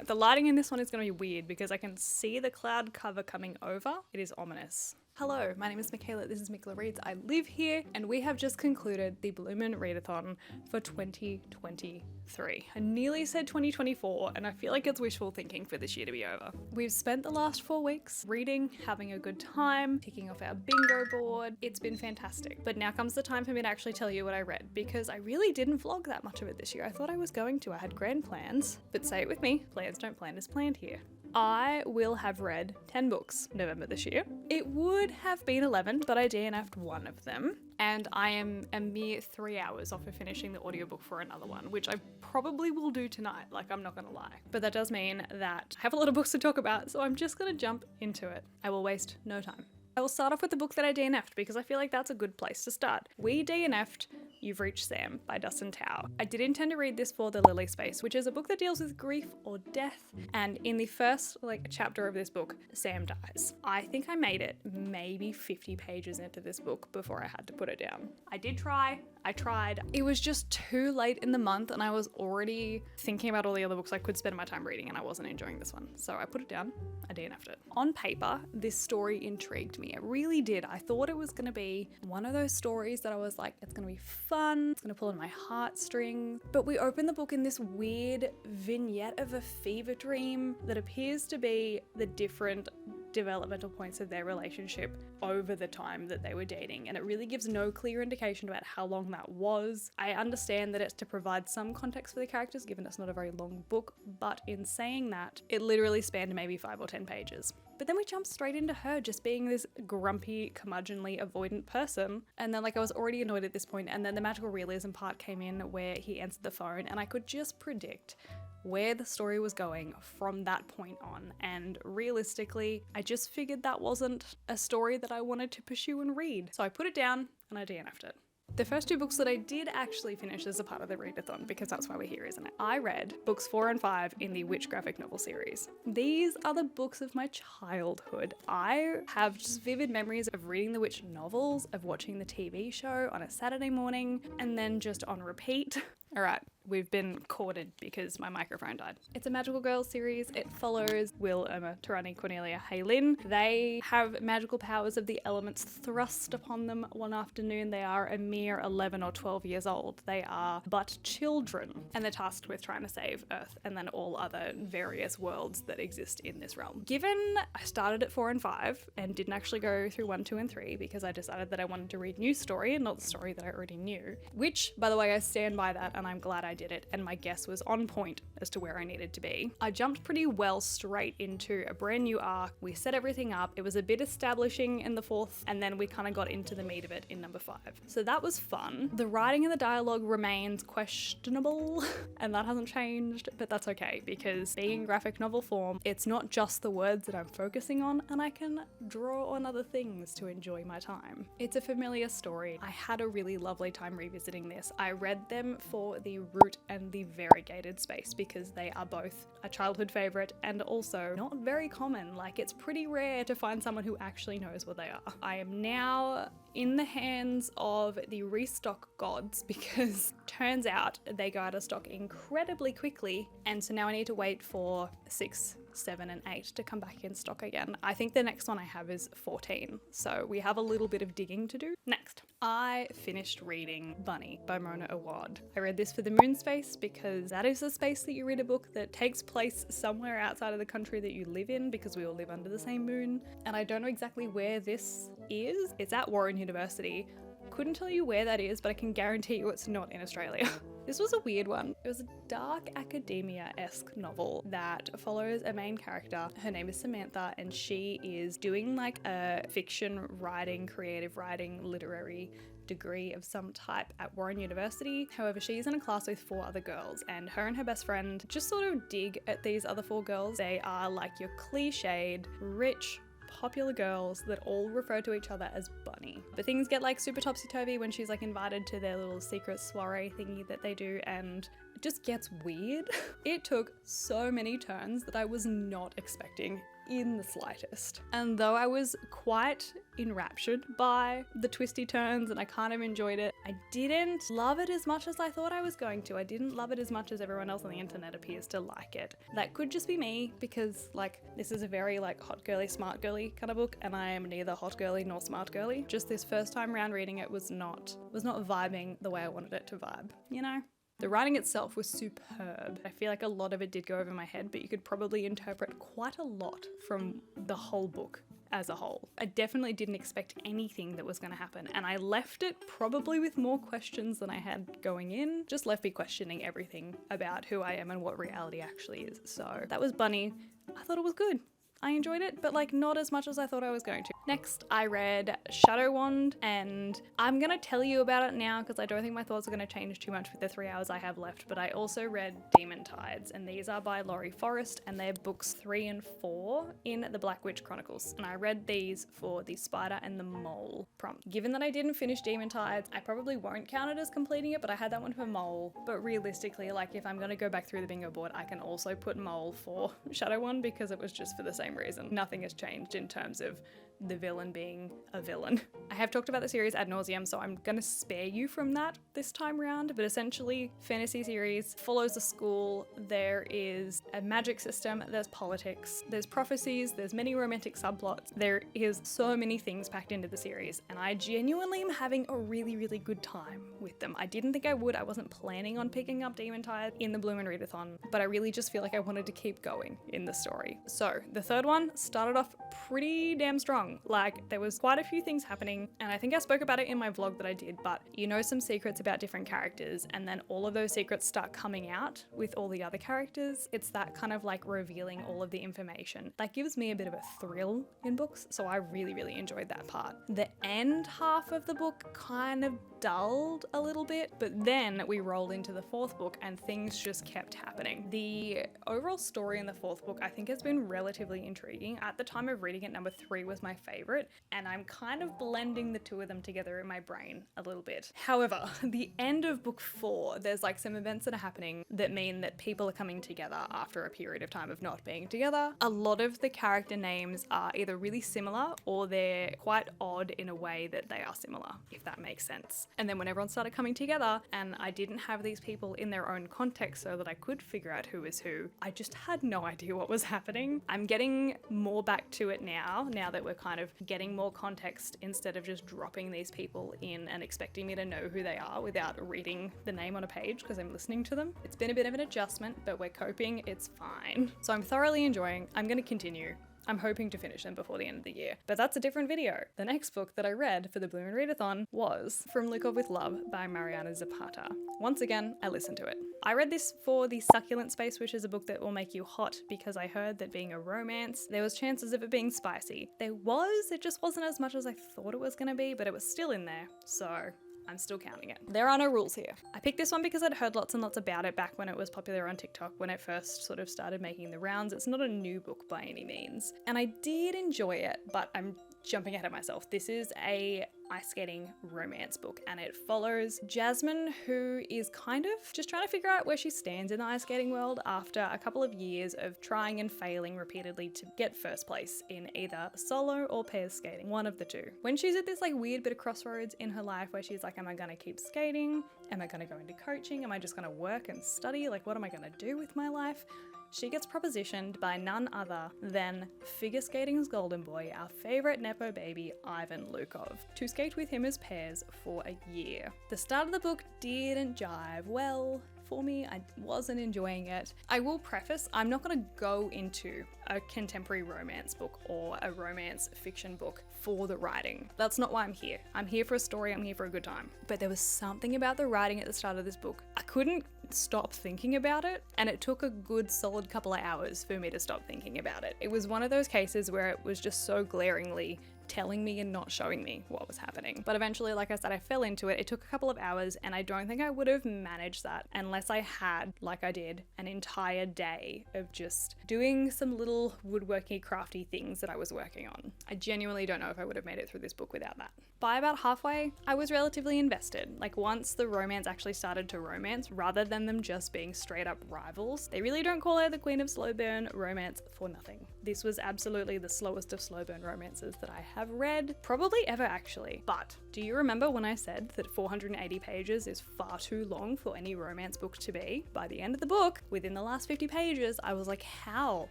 The lighting in this one is going to be weird because I can see the cloud cover coming over. It is ominous. Hello, my name is Michaela, this is Michaela Reads. I live here and we have just concluded the Bloomin readathon for 2023. I nearly said 2024 and I feel like it's wishful thinking for this year to be over. We've spent the last 4 weeks reading, having a good time, ticking off our bingo board. It's been fantastic. But now comes the time for me to actually tell you what I read because I really didn't vlog that much of it this year. I thought I was going to. I had grand plans, but say it with me, plans don't plan as planned here. I will have read 10 books November this year. It would have been 11, but I DNF'd one of them. And I am a mere 3 hours off of finishing the audiobook for another one, which I probably will do tonight, like I'm not gonna lie. But that does mean that I have a lot of books to talk about, so I'm just gonna jump into it. I will waste no time. I will start off with the book that I DNF'd because I feel like that's a good place to start. We DNF'd You've Reached Sam by Dustin Tao. I did intend to read this for the Lily Space, which is a book that deals with grief or death. And in the first chapter of this book, Sam dies. I think I made it maybe 50 pages into this book before I had to put it down. I did try. I tried. It was just too late in the month and I was already thinking about all the other books I could spend my time reading and I wasn't enjoying this one. So I put it down. I DNF'd it. On paper, this story intrigued me. It really did. I thought it was going to be one of those stories that I was like, it's going to be fun. It's going to pull on my heartstrings. But we open the book in this weird vignette of a fever dream that appears to be the different developmental points of their relationship over the time that they were dating, and it really gives no clear indication about how long that was. I understand that it's to provide some context for the characters given it's not a very long book, but in saying that, it literally spanned maybe 5 or 10 pages. But then we jump straight into her just being this grumpy, curmudgeonly, avoidant person. And then I was already annoyed at this point, and then the magical realism part came in where he answered the phone and I could just predict where the story was going from that point on. And realistically, I just figured that wasn't a story that I wanted to pursue and read. So I put it down and I DNF'd it. The first 2 books that I did actually finish as a part of the readathon, because that's why we're here, isn't it? I read books 4 and 5 in the Witch graphic novel series. These are the books of my childhood. I have just vivid memories of reading the Witch novels, of watching the TV show on a Saturday morning, and then just on repeat. All right, we've been courted because my microphone died. It's a magical girls series. It follows Will, Irma, Tarani, Cornelia, Haylin. They have magical powers of the elements thrust upon them one afternoon. They are a mere 11 or 12 years old. They are but children, and they're tasked with trying to save Earth and then all other various worlds that exist in this realm. Given I started at 4 and 5 and didn't actually go through 1, 2, and 3 because I decided that I wanted to read new story and not the story that I already knew, which, by the way, I stand by that and I'm glad I did it, and my guess was on point as to where I needed to be. I jumped pretty well straight into a brand new arc. We set everything up. It was a bit establishing in the 4th, and then we kind of got into the meat of it in number 5. So that was fun. The writing and the dialogue remains questionable, and that hasn't changed, but that's okay because being in graphic novel form, it's not just the words that I'm focusing on, and I can draw on other things to enjoy my time. It's a familiar story. I had a really lovely time revisiting this. I read them for the root and the variegated space because they are both a childhood favorite and also not very common. It's pretty rare to find someone who actually knows what they are. I am now in the hands of the restock gods because turns out they go out of stock incredibly quickly, and so now I need to wait for 6, 7, and 8 to come back in stock again. I think the next one I have is 14, so we have a little bit of digging to do. Next, I finished reading Bunny by Mona Awad. I read this for the moon space because that is the space that you read a book that takes place somewhere outside of the country that you live in because we all live under the same moon, and I don't know exactly where this is. It's at Warren University. Couldn't tell you where that is, but I can guarantee you it's not in Australia. This was a weird one. It was a dark academia-esque novel that follows a main character. Her name is Samantha, and she is doing a fiction writing, creative writing, literary degree of some type at Warren University. However, she's in a class with 4 other girls, and her and her best friend just sort of dig at these other 4 girls. They are your cliched, rich, popular girls that all refer to each other as Bunny. But things get super topsy-turvy when she's invited to their little secret soiree thingy that they do, and it just gets weird. It took so many turns that I was not expecting in the slightest. And though I was quite enraptured by the twisty turns and I kind of enjoyed it, I didn't love it as much as I thought I was going to. I didn't love it as much as everyone else on the internet appears to like it. That could just be me because like this is a very like hot girly, smart girly kind of book, and I am neither hot girly nor smart girly. Just this first time round reading it was not vibing the way I wanted it to vibe, you know? The writing itself was superb. I feel like a lot of it did go over my head, but you could probably interpret quite a lot from the whole book as a whole. I definitely didn't expect anything that was going to happen, and I left it probably with more questions than I had going in. Just left me questioning everything about who I am and what reality actually is. So that was Bunny. I thought it was good. I enjoyed it, but like not as much as I thought I was going to. Next, I read Shadow Wand, and I'm gonna tell you about it now because I don't think my thoughts are gonna change too much with the 3 hours I have left, but I also read Demon Tides, and these are by Laurie Forrest, and they're books 3 and 4 in the Black Witch Chronicles, and I read these for the Spider and the Mole prompt. Given that I didn't finish Demon Tides, I probably won't count it as completing it, but I had that one for Mole. But realistically, like if I'm gonna go back through the bingo board, I can also put Mole for Shadow Wand because it was just for the same reason. Nothing has changed in terms of the villain being a villain. I have talked about the series ad nauseum, so I'm gonna spare you from that this time round, but essentially fantasy series follows a school. There is a magic system, there's politics, there's prophecies, there's many romantic subplots. There is so many things packed into the series, and I genuinely am having a really, really good time with them. I didn't think I would. I wasn't planning on picking up Demon Tide in the bloomin readathon, but I really just feel like I wanted to keep going in the story. So the third one started off pretty damn strong. Like there was quite a few things happening, and I think I spoke about it in my vlog that I did, but you know some secrets about different characters, and then all of those secrets start coming out with all the other characters. It's that kind of like revealing all of the information. That gives me a bit of a thrill in books, so I really, really enjoyed that part. The end half of the book kind of dulled a little bit, but then we rolled into the 4th book and things just kept happening. The overall story in the 4th book I think has been relatively intriguing. At the time of reading it, number 3 was my favorite, and I'm kind of blending the two of them together in my brain a little bit. However, the end of book 4, there's like some events that are happening that mean that people are coming together after a period of time of not being together. A lot of the character names are either really similar or they're quite odd in a way that they are similar, if that makes sense. And then when everyone started coming together and I didn't have these people in their own context so that I could figure out who is who, I just had no idea what was happening. I'm getting more back to it now that we're kind of getting more context instead of just dropping these people in and expecting me to know who they are without reading the name on a page because I'm listening to them. It's been a bit of an adjustment, but we're coping, it's fine. So I'm thoroughly enjoying. I'm going to continue. I'm hoping to finish them before the end of the year, but that's a different video. The next book that I read for the bloomin readathon was From Liquor with Love by Mariana Zapata. Once again, I listened to it. I read this for the succulent space, which is a book that will make you hot because I heard that being a romance, there was chances of it being spicy. It just wasn't as much as I thought it was going to be, but it was still in there, so I'm still counting it. There are no rules here. I picked this one because I'd heard lots and lots about it back when it was popular on TikTok, when it first sort of started making the rounds. It's not a new book by any means. And I did enjoy it, but I'm jumping ahead of myself. This is a ice skating romance book, and it follows Jasmine, who is kind of just trying to figure out where she stands in the ice skating world after a couple of years of trying and failing repeatedly to get first place in either solo or pairs skating, one of the two. When she's at this like weird bit of crossroads in her life where she's like, am I gonna keep skating? Am I gonna go into coaching? Am I just gonna work and study? Like, what am I gonna do with my life? She gets propositioned by none other than figure skating's golden boy, our favorite Nepo baby, Ivan Lukov, to skate with him as pairs for a year. The start of the book didn't jive well for me. I wasn't enjoying it. I will preface, I'm not going to go into a contemporary romance book or a romance fiction book for the writing. That's not why I'm here. I'm here for a story, I'm here for a good time. But there was something about the writing at the start of this book. I couldn't stop thinking about it, and it took a good solid couple of hours for me to stop thinking about it. It was one of those cases where it was just so glaringly telling me and not showing me what was happening. But eventually, like I said, I fell into it. It took a couple of hours, and I don't think I would have managed that unless I had, like I did, an entire day of just doing some little woodworky, crafty things that I was working on. I genuinely don't know if I would have made it through this book without that. By about halfway, I was relatively invested. Like once the romance actually started to romance, rather than them just being straight up rivals, they really don't call her the Queen of Slow Burn romance for nothing. This was absolutely the slowest of slow burn romances that I have read, probably ever actually. But do you remember when I said that 480 pages is far too long for any romance book to be? By the end of the book, within the last 50 pages, I was like, how?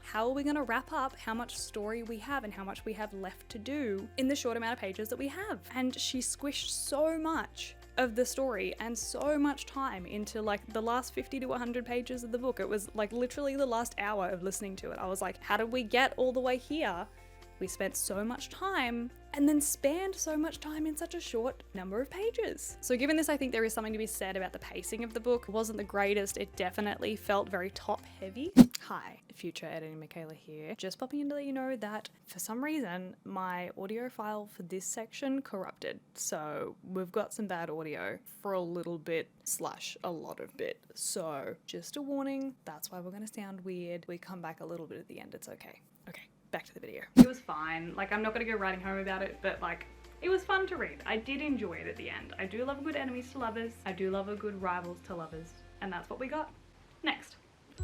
How are we gonna wrap up how much story we have and how much we have left to do in the short amount of pages that we have? And she squished so much of the story and so much time into like the last 50 to 100 pages of the book. It was like literally the last hour of listening to it. I was like, how did we get all the way here? We spent so much time and then spanned so much time in such a short number of pages. So given this, I think there is something to be said about the pacing of the book. It wasn't the greatest. It definitely felt very top heavy. Hi, future editing Michaela here. Just popping in to let you know that for some reason, my audio file for this section corrupted. So we've got some bad audio for a little bit / a lot of bit. So just a warning, that's why we're gonna sound weird. We come back a little bit at the end, it's okay. Okay. Back to the video. It was fine. Like, I'm not gonna go writing home about it, but like, it was fun to read. I did enjoy it at the end. I do love a good enemies to lovers. I do love a good rivals to lovers. And that's what we got. Next.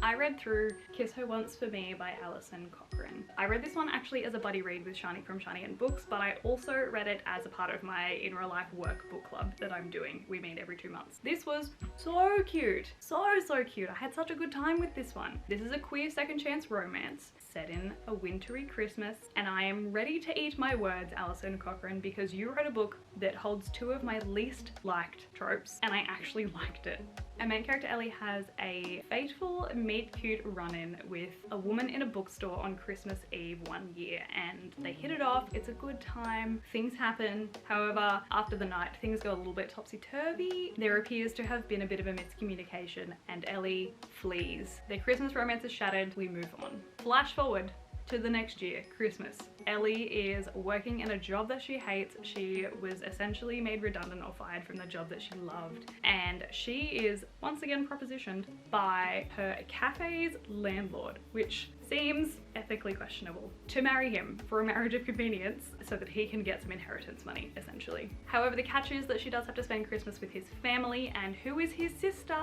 I read through Kiss Her Once for Me by Alison Cochrane. I read this one actually as a buddy read with Shani from Shani and Books, but I also read it as a part of my in real life work book club that I'm doing. We meet every 2 months. This was so cute. So cute. I had such a good time with this one. This is a queer second chance romance set in a wintry Christmas, and I am ready to eat my words, Alison Cochrane, because you wrote a book that holds 2 of my least liked tropes, and I actually liked it. Our main character Ellie has a fateful meet-cute run-in with a woman in a bookstore on Christmas Eve one year, and they hit it off. It's a good time. Things happen. However, after the night, things go a little bit topsy-turvy. There appears to have been a bit of a miscommunication, and Ellie flees. Their Christmas romance is shattered. We move on. Flash forward to the next year, Christmas. Ellie is working in a job that she hates. She was essentially made redundant or fired from the job that she loved. And she is once again propositioned by her cafe's landlord, which seems ethically questionable, to marry him for a marriage of convenience so that he can get some inheritance money, essentially. However, the catch is that she does have to spend Christmas with his family, and who is his sister?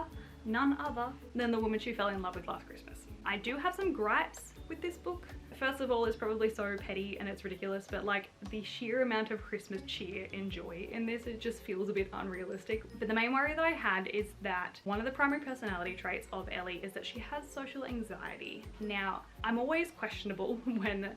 None other than the woman she fell in love with last Christmas. I do have some gripes with this book. First of all, it's probably so petty and it's ridiculous, but like the sheer amount of Christmas cheer and joy in this, it just feels a bit unrealistic. But the main worry that I had is that one of the primary personality traits of Ellie is that she has social anxiety. Now, I'm always questionable when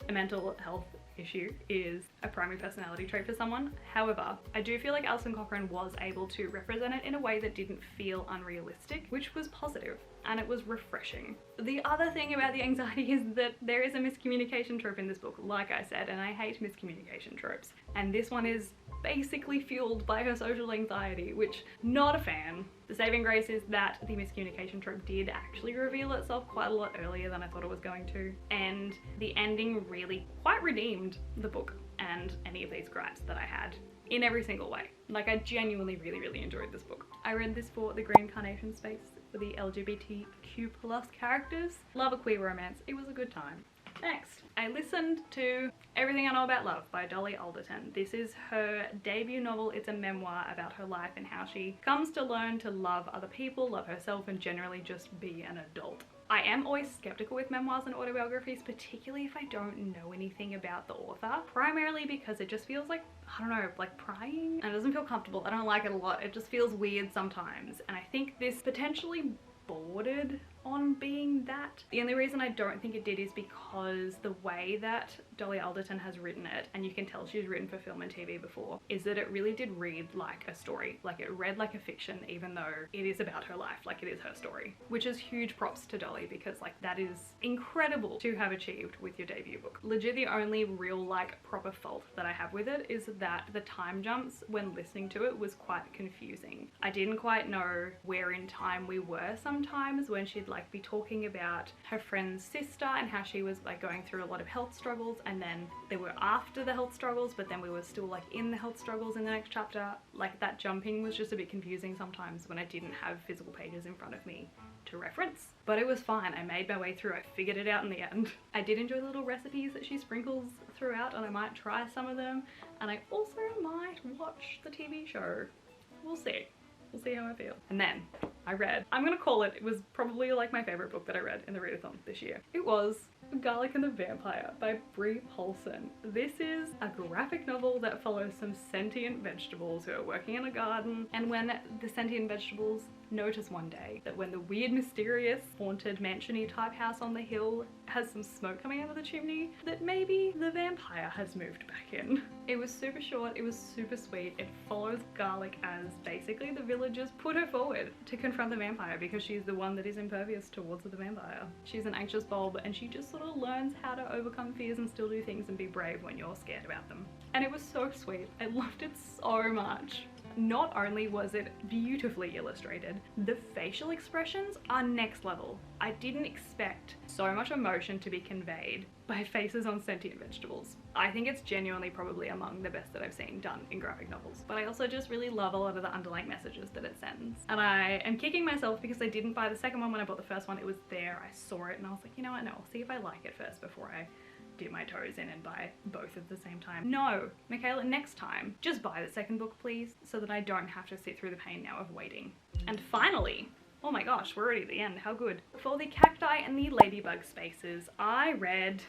a mental health issue is a primary personality trait for someone. However, I do feel like Alison Cochrane was able to represent it in a way that didn't feel unrealistic, which was positive, and it was refreshing. The other thing about the anxiety is that there is a miscommunication trope in this book, like I said, and I hate miscommunication tropes. And this one is basically fueled by her social anxiety, which, not a fan. The saving grace is that the miscommunication trope did actually reveal itself quite a lot earlier than I thought it was going to, and the ending really quite redeemed the book and any of these gripes that I had in every single way. Like, I genuinely really enjoyed this book. I read this for the green carnation space for the LGBTQ+ characters. Love a queer romance. It was a good time. Next, I listened to Everything I Know About Love by Dolly Alderton. This is her debut novel. It's a memoir about her life and how she comes to learn to love other people, love herself, and generally just be an adult. I am always skeptical with memoirs and autobiographies, particularly if I don't know anything about the author, primarily because it just feels like, I don't know, like prying, and it doesn't feel comfortable. I don't like it a lot. It just feels weird sometimes, and I think this potentially bordered on being that. The only reason I don't think it did is because the way that Dolly Alderton has written it, and you can tell she's written for film and TV before, is that it really did read like a story. Like, it read like a fiction, even though it is about her life, like it is her story, which is huge props to Dolly, because like that is incredible to have achieved with your debut book. Legit, the only real like proper fault that I have with it is that the time jumps when listening to it was quite confusing. I didn't quite know where in time we were sometimes when she'd like be talking about her friend's sister and how she was like going through a lot of health struggles, and then they were after the health struggles, but then we were still like in the health struggles in the next chapter. Like that jumping was just a bit confusing sometimes when I didn't have physical pages in front of me to reference, but it was fine. I made my way through. I figured it out in the end. I did enjoy the little recipes that she sprinkles throughout, and I might try some of them, and I also might watch the TV show. We'll see. We'll see how I feel. And then I read, I'm gonna call it, it was probably like my favorite book that I read in the readathon this year. It was Garlic and the Vampire by Brie Paulson. This is a graphic novel that follows some sentient vegetables who are working in a garden, and when the sentient vegetables notice one day that when the weird, mysterious, haunted mansion-y type house on the hill has some smoke coming out of the chimney, that maybe the vampire has moved back in. It was super short, it was super sweet. It follows Garlic as basically the villagers put her forward to confront the vampire because she's the one that is impervious towards the vampire. She's an anxious bulb, and she just sort of learns how to overcome fears and still do things and be brave when you're scared about them. And it was so sweet. I loved it so much. Not only was it beautifully illustrated, the facial expressions are next level. I didn't expect so much emotion to be conveyed by faces on sentient vegetables. I think it's genuinely probably among the best that I've seen done in graphic novels. But I also just really love a lot of the underlying messages that it sends. And I am kicking myself because I didn't buy the second one when I bought the first one. It was there, I saw it, and I was like, you know what, no, I'll see if I like it first before I dip my toes in and buy both at the same time. No, Michaela, next time, just buy the second book, please, so that I don't have to sit through the pain now of waiting. And finally, oh my gosh, we're already at the end, how good. For the cacti and the ladybug spaces, I read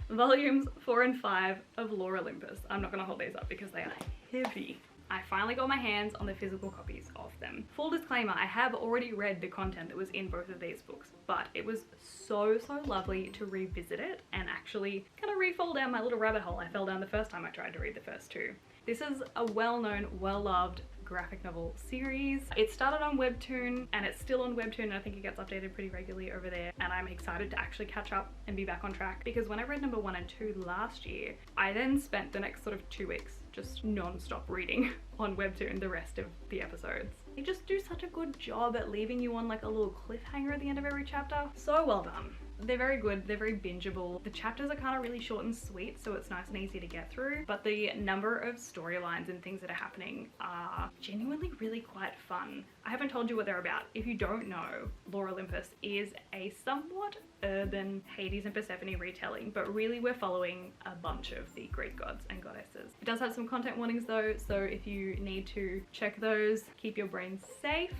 volumes 4 and 5 of Lore Olympus. I'm not gonna hold these up because they are heavy. I finally got my hands on the physical copies of them. Full disclaimer, I have already read the content that was in both of these books, but it was so lovely to revisit it and actually kind of re-fall down my little rabbit hole I fell down the first time I tried to read the first two. This is a well-known, well-loved graphic novel series. It started on Webtoon and it's still on Webtoon, and I think it gets updated pretty regularly over there, and I'm excited to actually catch up and be back on track because when I read number 1 and 2 last year, I then spent the next sort of 2 weeks just non-stop reading on Webtoon the rest of the episodes. They just do such a good job at leaving you on like a little cliffhanger at the end of every chapter. So well done. They're very good, they're very bingeable. The chapters are kind of really short and sweet, so it's nice and easy to get through, but the number of storylines and things that are happening are genuinely really quite fun. I haven't told you what they're about. If you don't know, Lore Olympus is a somewhat urban Hades and Persephone retelling, but really we're following a bunch of the Greek gods and goddesses. It does have some content warnings though, so if you need to check those, keep your brain safe.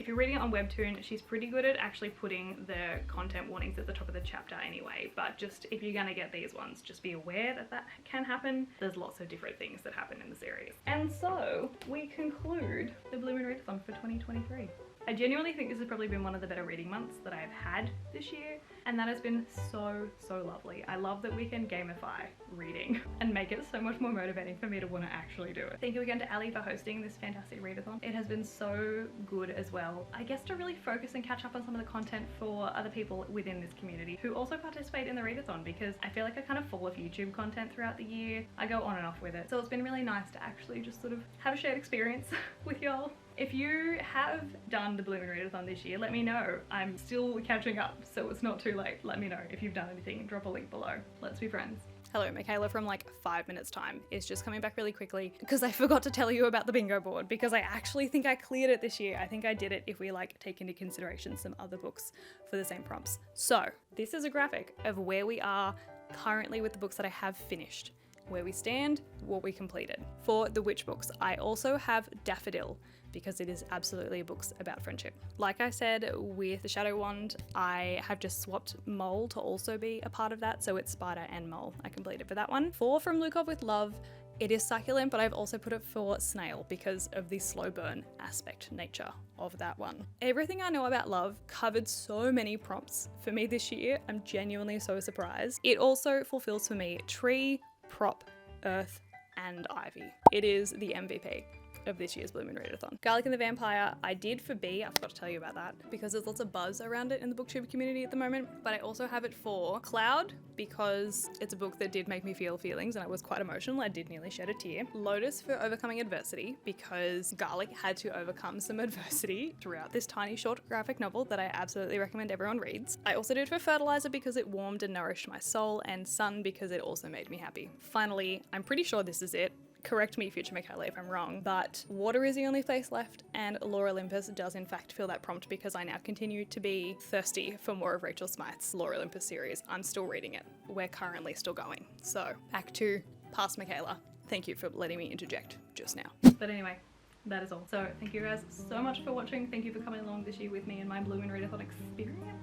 If you're reading it on Webtoon, she's pretty good at actually putting the content warnings at the top of the chapter anyway, but just if you're gonna get these ones, just be aware that that can happen. There's lots of different things that happen in the series. And so we conclude the Bloomin' Readathon for 2023. I genuinely think this has probably been one of the better reading months that I've had this year, and that has been so lovely. I love that we can gamify reading and make it so much more motivating for me to want to actually do it. Thank you again to Ali for hosting this fantastic readathon. It has been so good as well, I guess, to really focus and catch up on some of the content for other people within this community who also participate in the readathon, because I feel like I kind of fall off YouTube content throughout the year. I go on and off with it, so it's been really nice to actually just sort of have a shared experience with y'all. If you have done the Bloomin' Readathon this year, let me know. I'm still catching up, so it's not too late. Let me know if you've done anything. Drop a link below. Let's be friends. Hello, Michaela from like 5 minutes time is just coming back really quickly because I forgot to tell you about the bingo board, because I actually think I cleared it this year. I think I did it if we like take into consideration some other books for the same prompts. So this is a graphic of where we are currently with the books that I have finished, where we stand, what we completed. For the witch books, I also have Daffodil, because it is absolutely books about friendship. Like I said, with the Shadow Wand, I have just swapped Mole to also be a part of that, so it's Spider and Mole I completed for that one. For From Lukov with Love, it is Succulent, but I've also put it for Snail because of the slow burn aspect nature of that one. Everything I know about love covered so many prompts for me this year. I'm genuinely so surprised. It also fulfills for me tree, prop, earth, and ivy. It is the MVP. of this year's Bloomin' Readathon. Garlic and the Vampire, I did for B, I forgot to tell you about that, because there's lots of buzz around it in the booktube community at the moment, but I also have it for Cloud, because it's a book that did make me feel feelings and I was quite emotional. I did nearly shed a tear. Lotus for Overcoming Adversity, because Garlic had to overcome some adversity throughout this tiny short graphic novel that I absolutely recommend everyone reads. I also did for Fertilizer because it warmed and nourished my soul, and Sun because it also made me happy. Finally, I'm pretty sure this is it. Correct me, future Michaela, if I'm wrong, but Water is the only place left, and Lore Olympus does in fact fill that prompt because I now continue to be thirsty for more of Rachel Smythe's Lore Olympus series. I'm still reading it. We're currently still going. So, back to past Michaela. Thank you for letting me interject just now. But anyway, that is all. So thank you guys so much for watching. Thank you for coming along this year with me in my Bloomin' Readathon experience.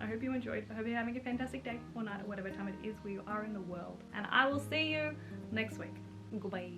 I hope you enjoyed. I hope you're having a fantastic day or night or whatever time it is where you are in the world. And I will see you next week. Goodbye.